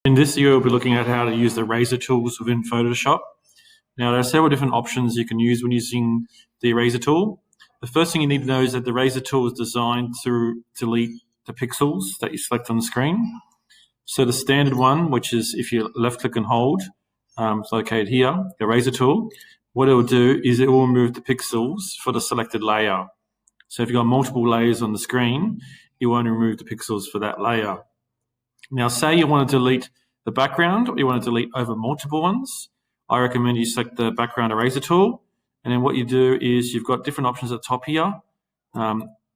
In this year, we'll be looking at how to use the eraser tools within Photoshop. Now, there are several different options you can use when using the eraser tool. The first thing you need to know is that the eraser tool is designed to delete the pixels that you select on the screen. So the standard one, which is if you left click and hold, it's located here, the eraser tool, what it will do is it will remove the pixels for the selected layer. So if you've got multiple layers on the screen, you want to remove the pixels for that layer. Now, say you want to delete the background or you want to delete over multiple ones, I recommend you select the background eraser tool. And then what you do is you've got different options at the top here.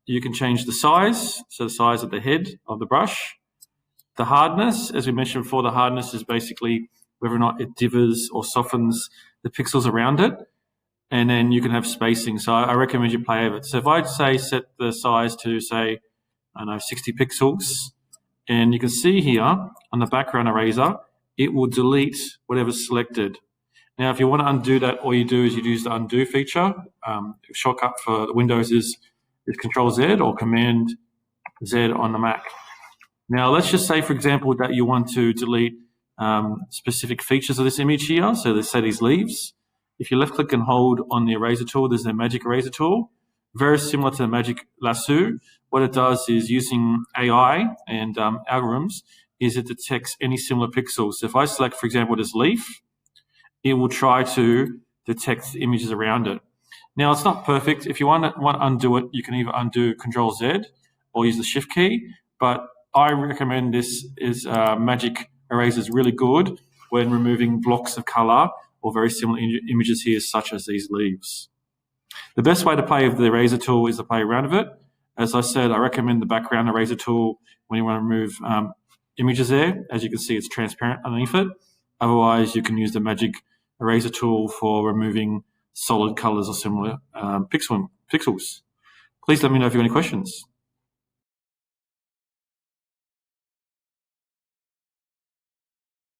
You can change the size, so the size of the head of the brush. The hardness, as we mentioned before, the hardness is basically whether or not it differs or softens the pixels around it. And then you can have spacing. So I recommend you play with it. So if I say set the size to, say, I don't know, 60 pixels, and you can see here on the background eraser, it will delete whatever's selected. Now, if you want to undo that, all you do is you use the undo feature. Shortcut for Windows is Control Z or Command Z on the Mac. Now, let's just say, for example, that you want to delete specific features of this image here. So let's say these leaves. If you left click and hold on the eraser tool, there's the magic eraser tool. Very similar to the magic lasso. What it does is using AI and algorithms is it detects any similar pixels. So if I select, for example, this leaf, it will try to detect images around it. Now, it's not perfect. If you want to undo it, you can either undo Control Z or use the Shift key. But I recommend this is magic eraser is really good when removing blocks of color or very similar images here, such as these leaves. The best way to play with the eraser tool is to play around with it. As I said, I recommend the background eraser tool when you want to remove images there. As you can see, it's transparent underneath it. Otherwise, you can use the magic eraser tool for removing solid colors or similar pixels. Please let me know if you have any questions.